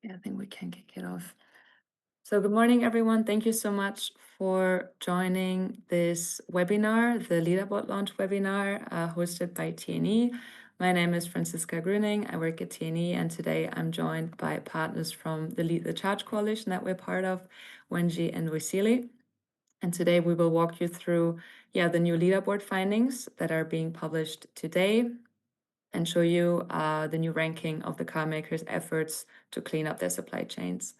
Yeah, I think we can kick it off. So good morning, everyone. Thank you so much for joining this webinar, the Leaderboard launch webinar hosted by TNE. My name is Franziska Grüning. I work at TNE, and today I'm joined by partners from the Lead the Charge coalition that we're part of, Wenji and Wasili. And today we will walk you through the new Leaderboard findings that are being published today and show you the new ranking of the car makers' efforts to clean up their supply chains.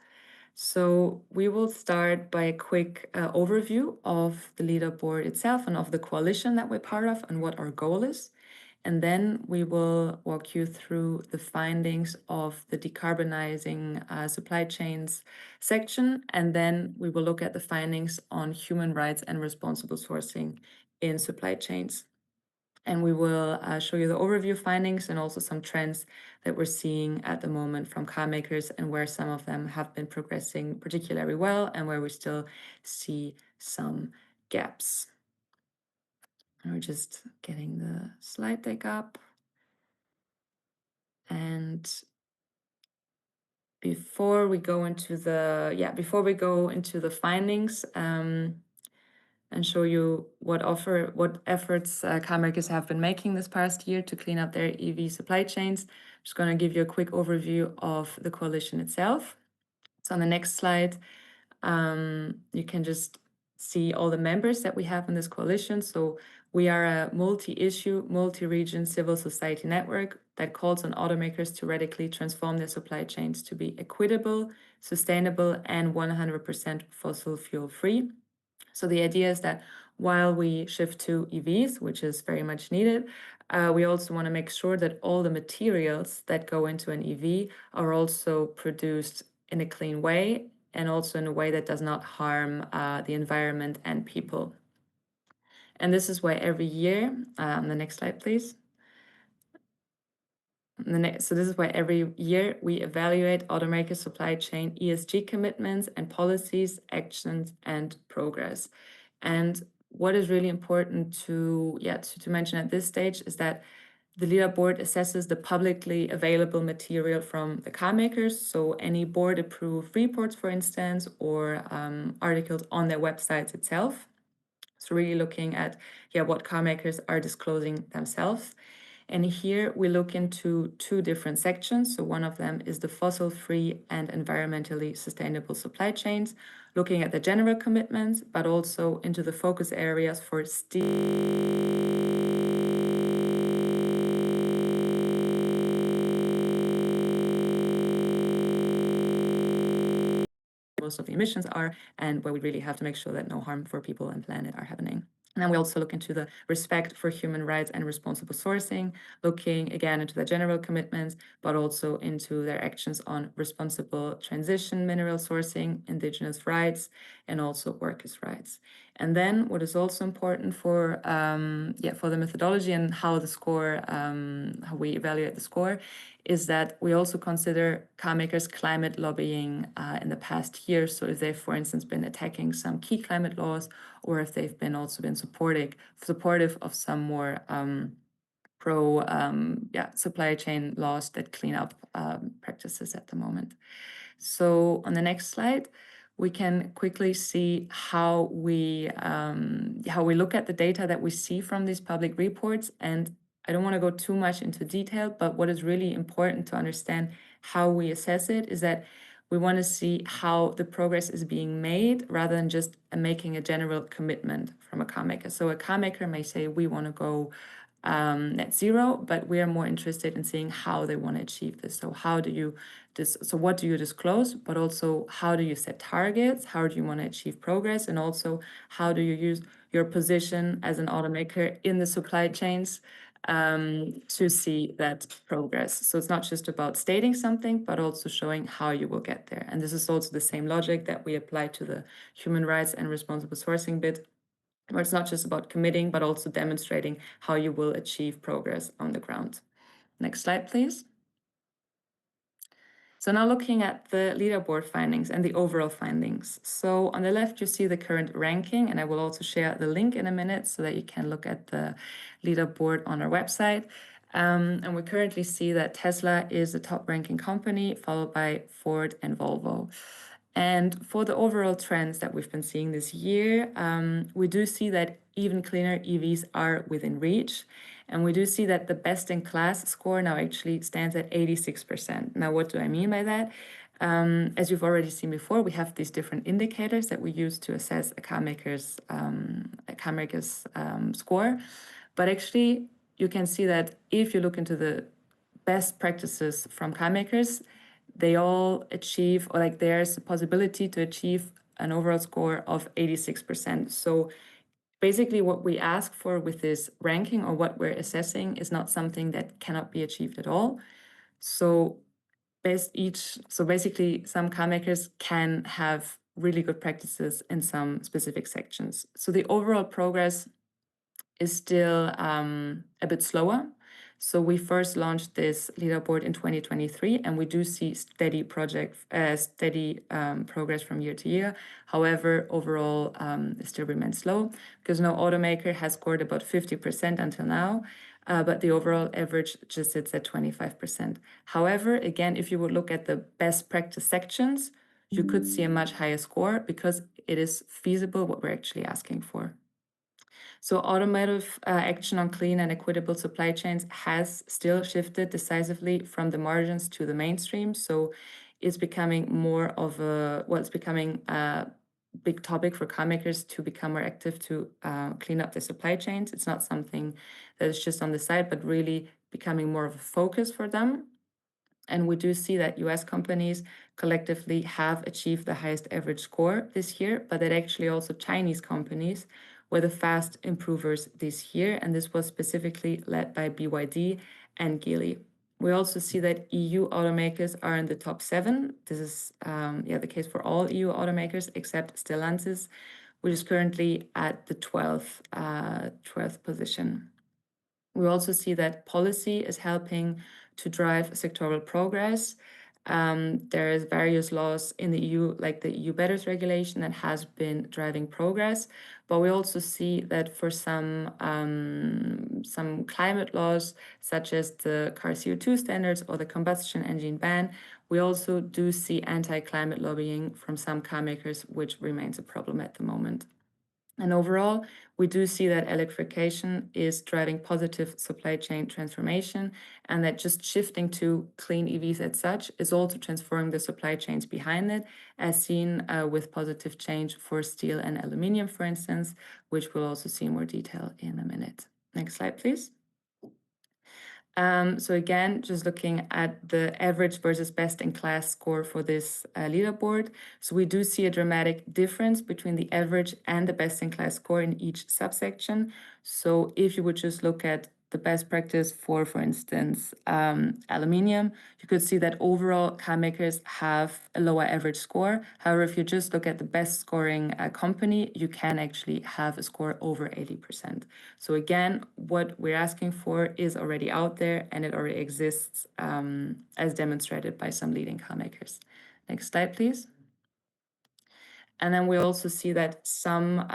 So we will start by a quick overview of the leaderboard itself and of the coalition that we're part of and what our goal is. And then we will walk you through the findings of the decarbonizing supply chains section. And then we will look at the findings on human rights and responsible sourcing in supply chains. And we will show you the overview findings and also some trends that we're seeing at the moment from car makers and where some of them have been progressing particularly well and where we still see some gaps. And we're just getting the slide deck up. And before we go into the findings, and show you what efforts car makers have been making this past year to clean up their EV supply chains. I'm just going to give you a quick overview of the coalition itself. So on the next slide, you can just see all the members that we have in this coalition. So we are a multi-issue, multi-region civil society network that calls on automakers to radically transform their supply chains to be equitable, sustainable, and 100% fossil fuel free. So the idea is that while we shift to EVs, which is very much needed, we also want to make sure that all the materials that go into an EV are also produced in a clean way and also in a way that does not harm the environment and people. And this is why every year, the next slide, please. So this is why every year we evaluate automaker supply chain ESG commitments and policies, actions, and progress. And what is really important to mention at this stage is that the leaderboard assesses the publicly available material from the car makers. So any board-approved reports, for instance, or articles on their websites itself. So really looking at what car makers are disclosing themselves. And here we look into two different sections. So one of them is the fossil-free and environmentally sustainable supply chains, looking at the general commitments, but also into the focus areas for most of the emissions are, and where we really have to make sure that no harm for people and planet are happening. And then we also look into the respect for human rights and responsible sourcing, looking again into the general commitments, but also into their actions on responsible transition, mineral sourcing, indigenous rights, and also workers' rights. And then what is also important for the methodology and how the score, how we evaluate the score, is that we also consider car makers' climate lobbying in the past year. So if they've, for instance, been attacking some key climate laws, or if they've been supportive of some more pro supply chain laws that clean up practices at the moment. So on the next slide, we can quickly see how we look at the data that we see from these public reports. And I don't want to go too much into detail, but what is really important to understand how we assess it is that we want to see how the progress is being made rather than just making a general commitment from a car maker. So a car maker may say, we want to go net zero, but we are more interested in seeing how they want to achieve this. So what do you disclose, but also how do you set targets? How do you want to achieve progress? And also how do you use your position as an automaker in the supply chains to see that progress? So it's not just about stating something, but also showing how you will get there. And this is also the same logic that we apply to the human rights and responsible sourcing bit, where it's not just about committing, but also demonstrating how you will achieve progress on the ground. Next slide, please. So now looking at the leaderboard findings and the overall findings. So on the left, you see the current ranking, and I will also share the link in a minute so that you can look at the leaderboard on our website. And we currently see that Tesla is the top ranking company, followed by Ford and Volvo. And for the overall trends that we've been seeing this year, we do see that even cleaner EVs are within reach. And we do see that the best in class score now actually stands at 86%. Now, what do I mean by that? As you've already seen before, we have these different indicators that we use to assess a car maker's score. But actually, you can see that if you look into the best practices from car makers, they all achieve, or like there's a possibility to achieve an overall score of 86%. So basically, what we ask for with this ranking or what we're assessing is not something that cannot be achieved at all. So basically, some car makers can have really good practices in some specific sections. So the overall progress is still a bit slower. So we first launched this leaderboard in 2023, and we do see steady progress from year to year. However, overall, it still remains slow because no automaker has scored about 50% until now, but the overall average just sits at 25%. However, again, if you would look at the best practice sections, you could see a much higher score because it is feasible what we're actually asking for. So automotive action on clean and equitable supply chains has still shifted decisively from the margins to the mainstream. So it's becoming more of it's becoming a big topic for car makers to become more active to clean up their supply chains. It's not something that is just on the side, but really becoming more of a focus for them. And we do see that US companies collectively have achieved the highest average score this year, but that actually also Chinese companies were the fast improvers this year. And this was specifically led by BYD and Geely. We also see that EU automakers are in the top 7. This is the case for all EU automakers except Stellantis, which is currently at the 12th position. We also see that policy is helping to drive sectoral progress. There is various laws in the EU, like the EU Betters regulation, that has been driving progress. But we also see that for some climate laws, such as the car CO2 standards or the combustion engine ban, we also do see anti-climate lobbying from some car makers, which remains a problem at the moment. And overall, we do see that electrification is driving positive supply chain transformation, and that just shifting to clean EVs as such is also transforming the supply chains behind it, as seen with positive change for steel and aluminium, for instance, which we'll also see in more detail in a minute. Next slide, please. So again, just looking at the average versus best-in-class score for this leaderboard. So we do see a dramatic difference between the average and the best-in-class score in each subsection. So if you would just look at the best practice for instance, aluminium, you could see that overall car makers have a lower average score. However, if you just look at the best scoring company, you can actually have a score over 80%. So again, what we're asking for is already out there and it already exists as demonstrated by some leading car makers. Next slide, please. And then we also see that some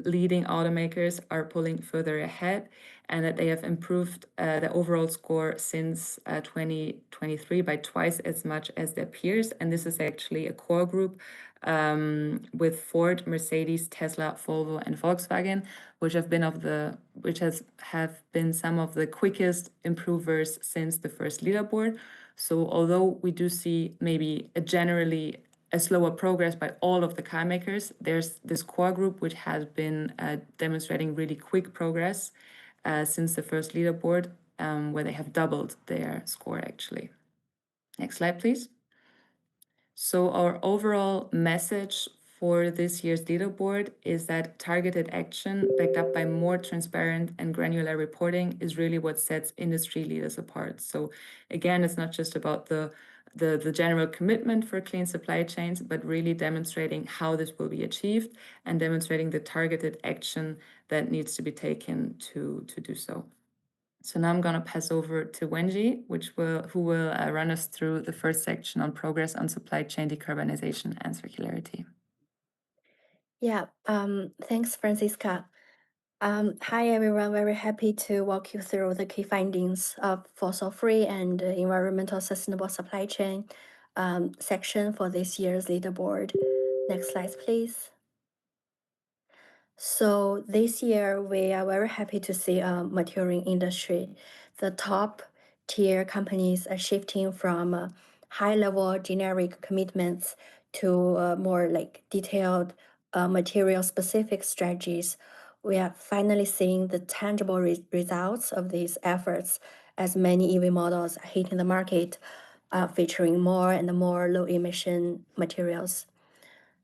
leading automakers are pulling further ahead and that they have improved the overall score since 2023 by twice as much as their peers. And this is actually a core group with Ford, Mercedes, Tesla, Volvo, and Volkswagen, which have been some of the quickest improvers since the first leaderboard. So although we do see maybe a slower progress by all of the car makers, there's this core group which has been demonstrating really quick progress since the first leaderboard, where they have doubled their score actually. Next slide, please. So our overall message for this year's leaderboard is that targeted action backed up by more transparent and granular reporting is really what sets industry leaders apart. So again, it's not just about the general commitment for clean supply chains, but really demonstrating how this will be achieved and demonstrating the targeted action that needs to be taken to do so. So now I'm going to pass over to Wenji, who will run us through the first section on progress on supply chain decarbonization and circularity. Yeah, thanks, Francisca. Hi everyone, very happy to walk you through the key findings of fossil-free and environmental sustainable supply chain section for this year's leaderboard. Next slide, please. So this year, we are very happy to see a maturing industry. The top tier companies are shifting from high-level generic commitments to more like detailed material-specific strategies. We are finally seeing the tangible results of these efforts as many EV models are hitting the market, featuring more and more low-emission materials.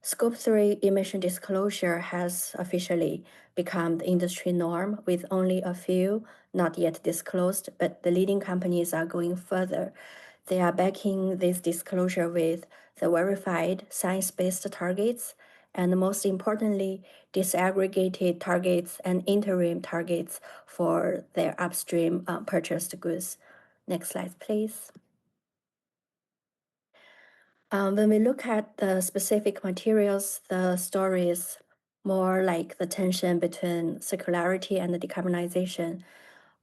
Scope 3 emission disclosure has officially become the industry norm, with only a few not yet disclosed, but the leading companies are going further. They are backing this disclosure with the verified science-based targets, and most importantly, disaggregated targets and interim targets for their upstream purchased goods. Next slide, please. When we look at the specific materials, the story is more like the tension between circularity and decarbonization.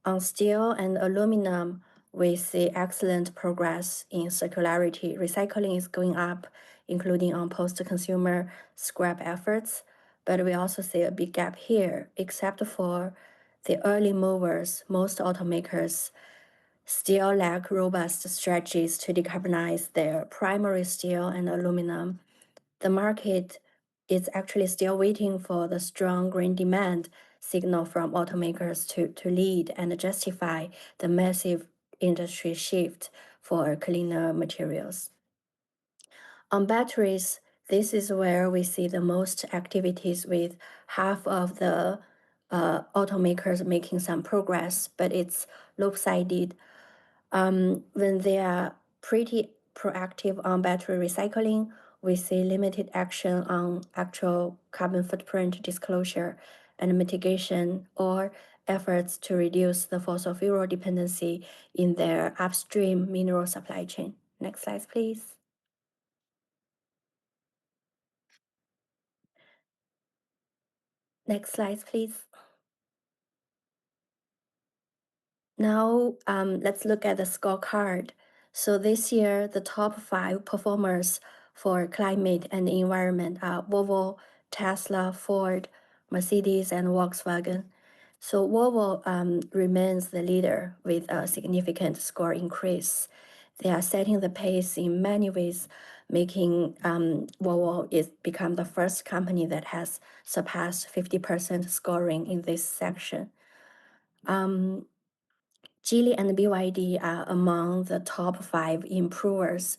On steel and aluminum, we see excellent progress in circularity. Recycling is going up, including on post-consumer scrap efforts, but we also see a big gap here. Except for the early movers, most automakers still lack robust strategies to decarbonize their primary steel and aluminum. The market is actually still waiting for the strong green demand signal from automakers to lead and justify the massive industry shift for cleaner materials. On batteries, this is where we see the most activities, with half of the automakers making some progress, but it's lopsided. When they are pretty proactive on battery recycling, we see limited action on actual carbon footprint disclosure and mitigation, or efforts to reduce the fossil fuel dependency in their upstream mineral supply chain. Next slide, please. Next slide, please. Now, let's look at the scorecard. So this year, the top 5 performers for climate and environment are Volvo, Tesla, Ford, Mercedes, and Volkswagen. So Volvo remains the leader with a significant score increase. They are setting the pace in many ways, making Volvo is become the first company that has surpassed 50% scoring in this section. Geely and BYD are among the top 5 improvers.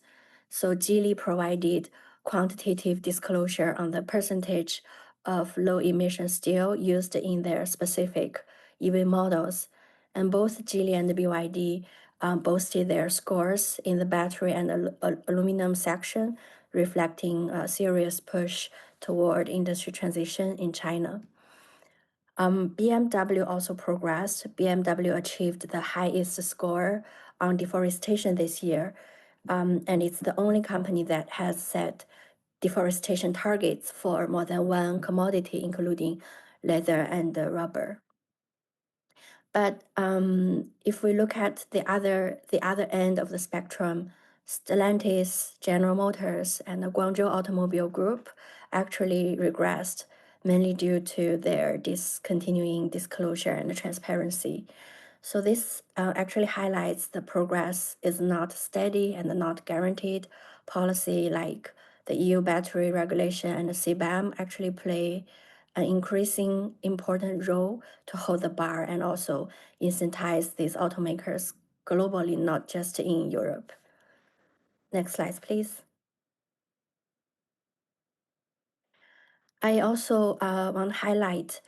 So Geely provided quantitative disclosure on the percentage of low-emission steel used in their specific EV models. And both Geely and BYD boasted their scores in the battery and aluminum section, reflecting a serious push toward industry transition in China. BMW also progressed. BMW achieved the highest score on deforestation this year, and it's the only company that has set deforestation targets for more than one commodity, including leather and rubber. But if we look at the other end of the spectrum, Stellantis, General Motors, and the Guangzhou Automobile Group actually regressed, mainly due to their discontinuing disclosure and transparency. So this actually highlights the progress is not steady and not guaranteed. Policy like the EU battery regulation and the CBAM actually play an increasing important role to hold the bar and also incentivize these automakers globally, not just in Europe. Next slide, please. I also want to highlight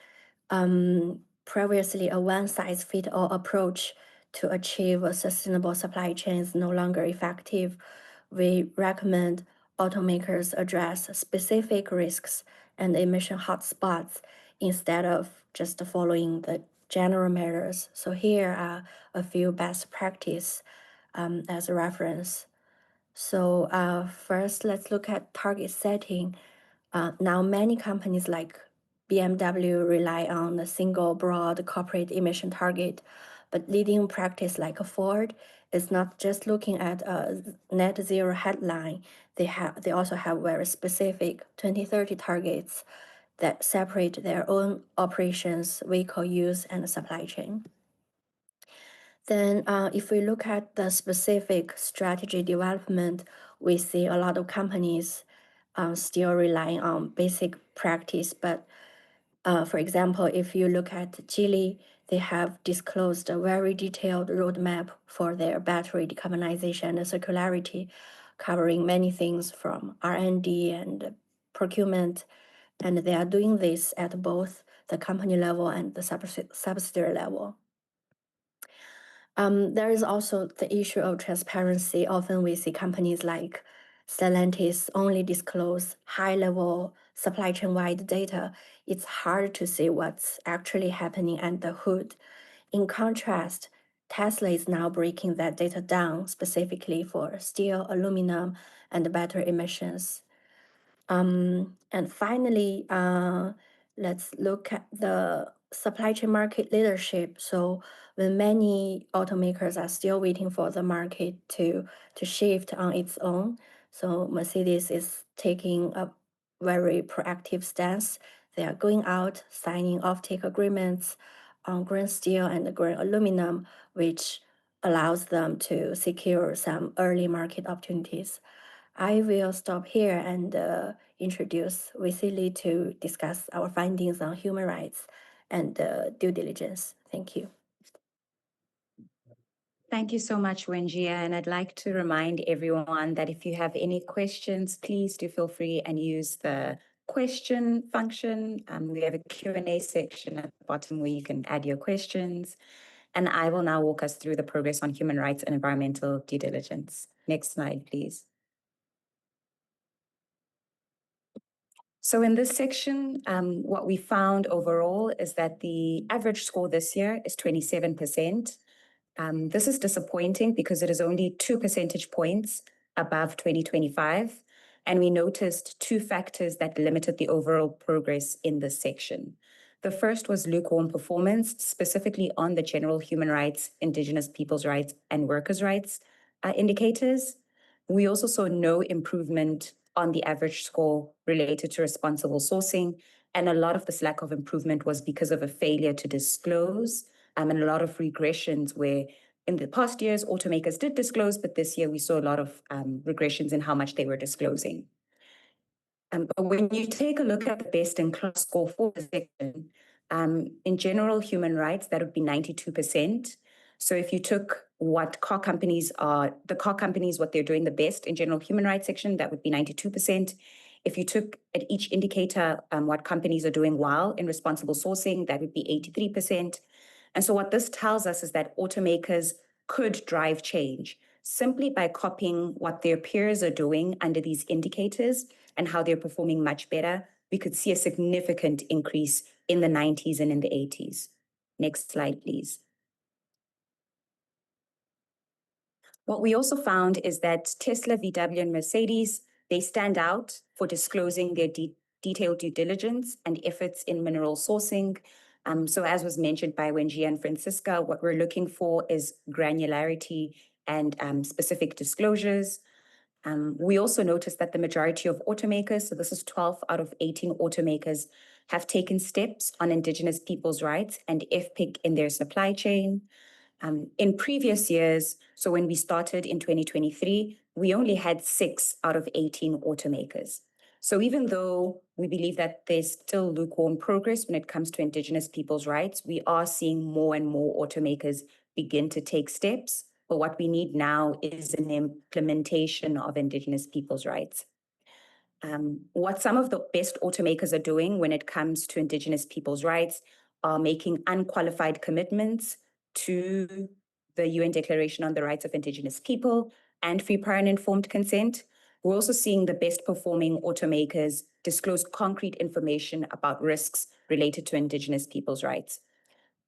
previously a one-size-fits-all approach to achieve a sustainable supply chain is no longer effective. We recommend automakers address specific risks and emission hotspots instead of just following the general measures. So here are a few best practice as a reference. So first, let's look at target setting. Now, many companies like BMW rely on a single broad corporate emission target, but leading practice like Ford is not just looking at a net zero headline. They also have very specific 2030 targets that separate their own operations, vehicle use, and supply chain. Then if we look at the specific strategy development, we see a lot of companies still relying on basic practice. But for example, if you look at Geely, they have disclosed a very detailed roadmap for their battery decarbonization and circularity, covering many things from R&D and procurement. And they are doing this at both the company level and the subsidiary level. There is also the issue of transparency. Often we see companies like Stellantis only disclose high-level supply chain-wide data. It's hard to see what's actually happening under the hood. In contrast, Tesla is now breaking that data down specifically for steel, aluminum, and battery emissions. And finally, let's look at the supply chain market leadership. So when many automakers are still waiting for the market to shift on its own, so Mercedes is taking a very proactive stance. They are going out, signing offtake agreements on green steel and green aluminum, which allows them to secure some early market opportunities. I will stop here and introduce Vasily to discuss our findings on human rights and due diligence. Thank you. Thank you so much, Wenjia. And I'd like to remind everyone that if you have any questions, please do feel free and use the question function. We have a Q&A section at the bottom where you can add your questions. And I will now walk us through the progress on human rights and environmental due diligence. Next slide, please. So in this section, what we found overall is that the average score this year is 27%. This is disappointing because it is only 2 percentage points above 2025. And we noticed 2 factors that limited the overall progress in this section. The first was lukewarm performance, specifically on the general human rights, indigenous people's rights, and workers' rights indicators. We also saw no improvement on the average score related to responsible sourcing. And a lot of this lack of improvement was because of a failure to disclose and a lot of regressions where in the past years, automakers did disclose, but this year we saw a lot of regressions in how much they were disclosing. But when you take a look at the best-in-class score for the section, in general human rights, that would be 92%. So if you took what the car companies, what they're doing the best in general human rights section, that would be 92%. If you took at each indicator what companies are doing well in responsible sourcing, that would be 83%. And so what this tells us is that automakers could drive change simply by copying what their peers are doing under these indicators and how they're performing much better. We could see a significant increase in the 90s and in the 80s. Next slide, please. What we also found is that Tesla, VW, and Mercedes, they stand out for disclosing their detailed due diligence and efforts in mineral sourcing. So as was mentioned by Wenjia and Francisca, what we're looking for is granularity and specific disclosures. We also noticed that the majority of automakers, so this is 12 out of 18 automakers, have taken steps on indigenous people's rights and FPIC in their supply chain. In previous years, so when we started in 2023, we only had 6 out of 18 automakers. So even though we believe that there's still lukewarm progress when it comes to indigenous people's rights, we are seeing more and more automakers begin to take steps. But what we need now is an implementation of indigenous people's rights. What some of the best automakers are doing when it comes to indigenous people's rights are making unqualified commitments to the UN Declaration on the Rights of Indigenous People and free, prior, and informed consent. We're also seeing the best performing automakers disclose concrete information about risks related to indigenous people's rights.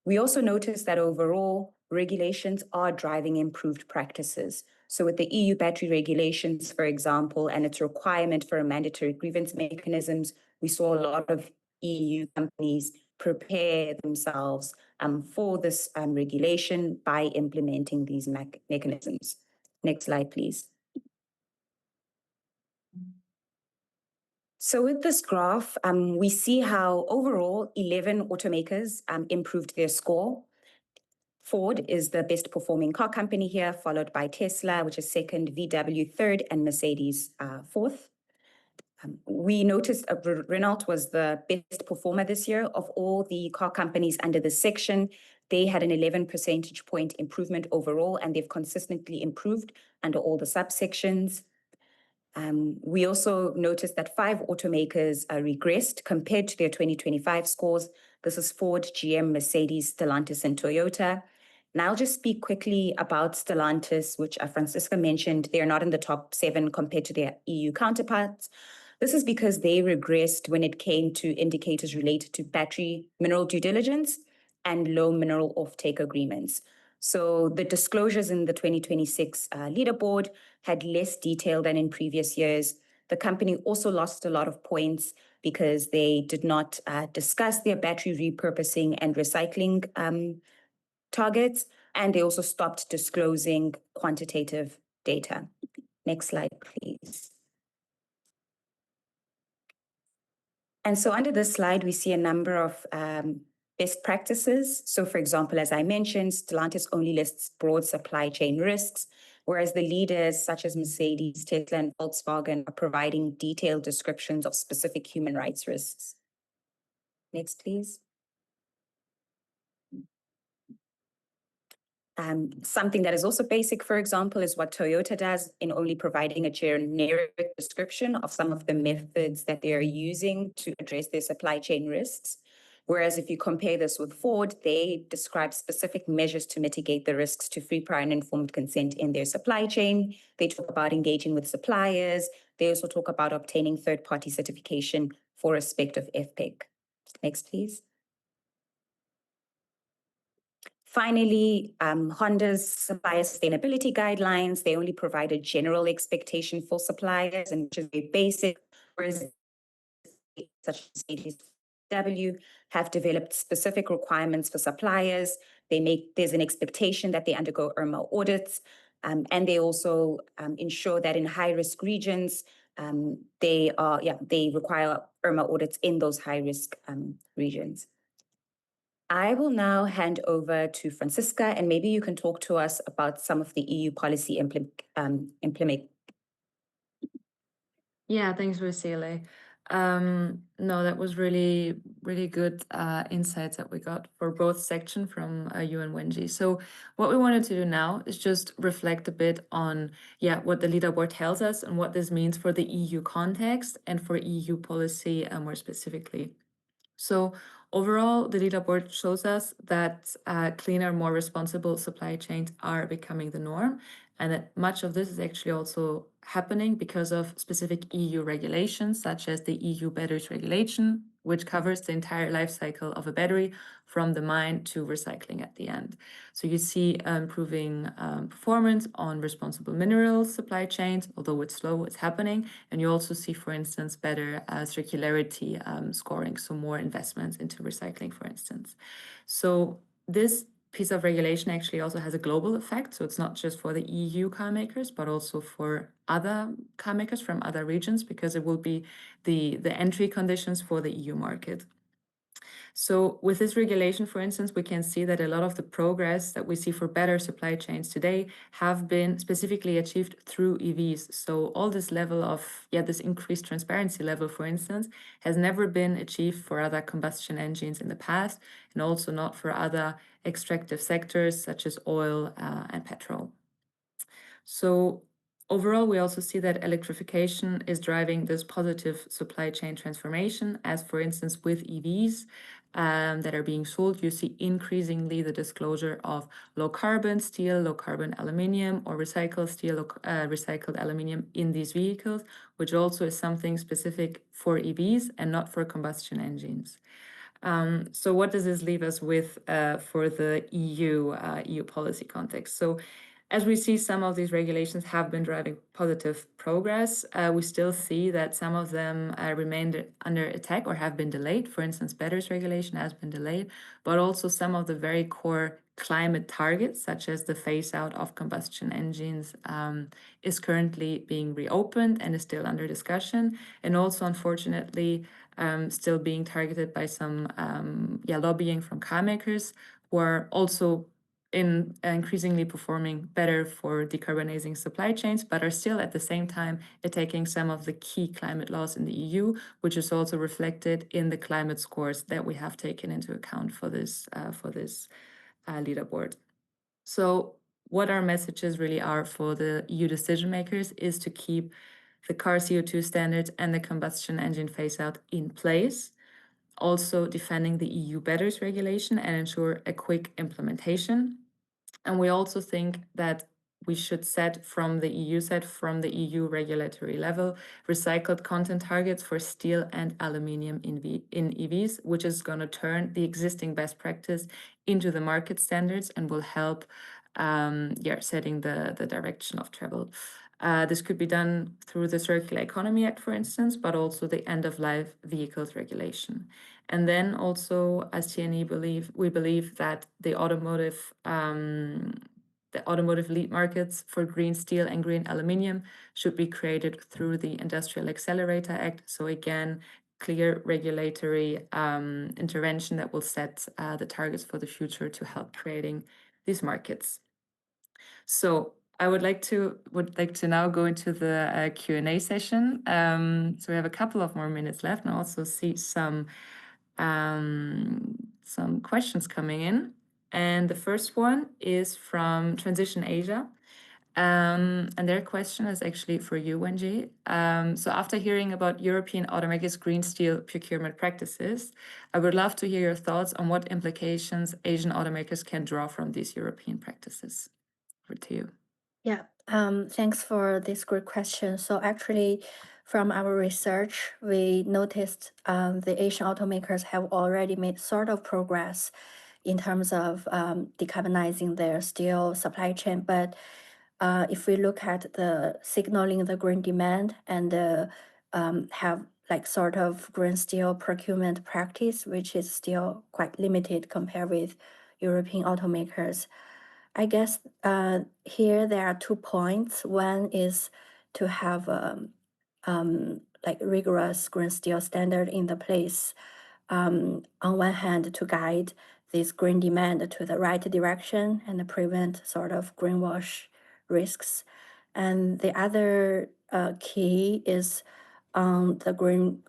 We also noticed that overall, regulations are driving improved practices. So with the EU battery regulations, for example, and its requirement for a mandatory grievance mechanisms, we saw a lot of EU companies prepare themselves for this regulation by implementing these mechanisms. Next slide, please. So with this graph, we see how overall 11 automakers improved their score. Ford is the best performing car company here, followed by Tesla, which is second, VW third, and Mercedes fourth. We noticed Renault was the best performer this year of all the car companies under this section. They had an 11 percentage point improvement overall, and they've consistently improved under all the subsections. We also noticed that 5 automakers regressed compared to their 2025 scores. This is Ford, GM, Mercedes, Stellantis, and Toyota. And I'll just speak quickly about Stellantis, which Francisca mentioned. They're not in the top 7 compared to their EU counterparts. This is because they regressed when it came to indicators related to battery mineral due diligence and low mineral offtake agreements. So the disclosures in the 2026 leaderboard had less detail than in previous years. The company also lost a lot of points because they did not discuss their battery repurposing and recycling targets, and they also stopped disclosing quantitative data. Next slide, please. And so under this slide, we see a number of best practices. So for example, as I mentioned, Stellantis only lists broad supply chain risks, whereas the leaders such as Mercedes, Tesla, and Volkswagen are providing detailed descriptions of specific human rights risks. Next, please. Something that is also basic, for example, is what Toyota does in only providing a generic description of some of the methods that they are using to address their supply chain risks. Whereas if you compare this with Ford, they describe specific measures to mitigate the risks to free, prior, and informed consent in their supply chain. They talk about engaging with suppliers. They also talk about obtaining third-party certification for respect of FPEC. Next, please. Finally, Honda's supplier sustainability guidelines, they only provide a general expectation for suppliers, and which is very basic, whereas such as VW have developed specific requirements for suppliers. There's an expectation that they undergo IRMA audits, and they also ensure that in high-risk regions, they require IRMA audits in those high-risk regions. I will now hand over to Francisca, and maybe you can talk to us about some of the EU policy implement. Yeah, thanks, Vasile. No, that was really, really good insights that we got for both sections from you and Wenji. So what we wanted to do now is just reflect a bit on, what the leaderboard tells us and what this means for the EU context and for EU policy more specifically. So overall, the leaderboard shows us that cleaner, more responsible supply chains are becoming the norm, and that much of this is actually also happening because of specific EU regulations, such as the EU Batteries Regulation, which covers the entire life cycle of a battery from the mine to recycling at the end. So you see improving performance on responsible minerals supply chains, although it's slow, it's happening. And you also see, for instance, better circularity scoring, so more investments into recycling, for instance. So this piece of regulation actually also has a global effect. So it's not just for the EU car makers, but also for other car makers from other regions, because it will be the entry conditions for the EU market. So with this regulation, for instance, we can see that a lot of the progress that we see for better supply chains today have been specifically achieved through EVs. So all this level of, this increased transparency level, for instance, has never been achieved for other combustion engines in the past, and also not for other extractive sectors such as oil and petrol. So overall, we also see that electrification is driving this positive supply chain transformation, as for instance, with EVs that are being sold, you see increasingly the disclosure of low carbon steel, low carbon aluminium, or recycled steel, recycled aluminium in these vehicles, which also is something specific for EVs and not for combustion engines. So what does this leave us with for the EU policy context? So as we see some of these regulations have been driving positive progress, we still see that some of them remain under attack or have been delayed. For instance, batteries regulation has been delayed, but also some of the very core climate targets, such as the phase out of combustion engines, is currently being reopened and is still under discussion. And also, unfortunately, still being targeted by some lobbying from car makers who are also increasingly performing better for decarbonizing supply chains, but are still at the same time attacking some of the key climate laws in the EU, which is also reflected in the climate scores that we have taken into account for this leaderboard. So what our messages really are for the EU decision makers is to keep the car CO2 standards and the combustion engine phase out in place, also defending the EU batteries regulation and ensure a quick implementation. And we also think that we should set from the EU regulatory level, recycled content targets for steel and aluminium in EVs, which is going to turn the existing best practice into the market standards and will help setting the direction of travel. This could be done through the Circular Economy Act, for instance, but also the end-of-life vehicles regulation. And then also, as TNE we believe that the automotive lead markets for green steel and green aluminium should be created through the Industrial Accelerator Act. So again, clear regulatory intervention that will set the targets for the future to help creating these markets. So I would like to now go into the Q&A session. So we have a couple of more minutes left, and I also see some questions coming in. And the first one is from Transition Asia. And their question is actually for you, Wenjie. So after hearing about European automakers' green steel procurement practices, I would love to hear your thoughts on what implications Asian automakers can draw from these European practices. Over to you. Yeah, thanks for this great question. So actually, from our research, we noticed the Asian automakers have already made sort of progress in terms of decarbonizing their steel supply chain. But if we look at the signaling the green demand and have like sort of green steel procurement practice, which is still quite limited compared with European automakers. I guess here there are 2 points. One is to have like rigorous green steel standard in the place. On one hand, to guide this green demand to the right direction and prevent sort of greenwash risks. And the other key is on the green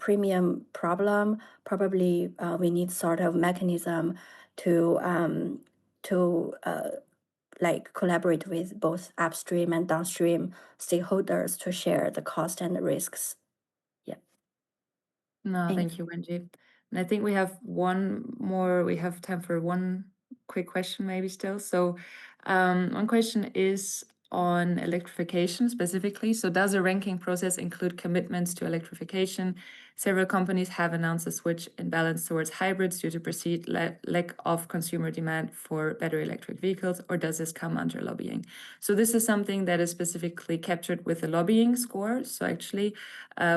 premium problem. Probably we need sort of mechanism to like collaborate with both upstream and downstream stakeholders to share the cost and the risks. Yeah. No, thank you, Wenjie. And I think we have time for one quick question maybe still. So one question is on electrification specifically. So does the ranking process include commitments to electrification? Several companies have announced a switch in balance towards hybrids due to perceived lack of consumer demand for battery electric vehicles, or does this come under lobbying? So this is something that is specifically captured with the lobbying score. So actually,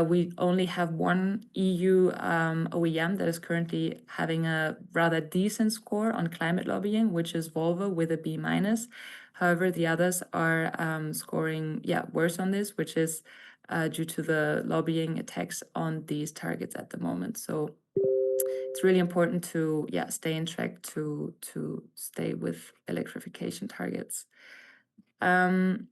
we only have one EU OEM that is currently having a rather decent score on climate lobbying, which is Volvo with a B-. However, the others are scoring worse on this, which is due to the lobbying attacks on these targets at the moment. So it's really important to stay in track to stay with electrification targets. And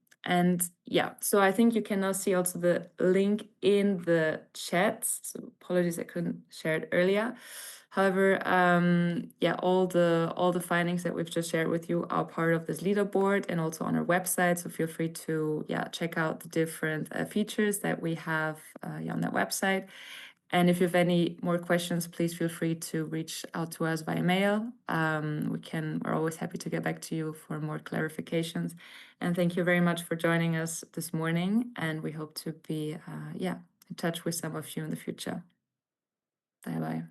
so I think you can now see also the link in the chat. So apologies, I couldn't share it earlier. However, all the findings that we've just shared with you are part of this leaderboard and also on our website. So feel free to check out the different features that we have on that website. And if you have any more questions, please feel free to reach out to us via mail. We're always happy to get back to you for more clarifications. And thank you very much for joining us this morning. And we hope to be in touch with some of you in the future. Bye-bye.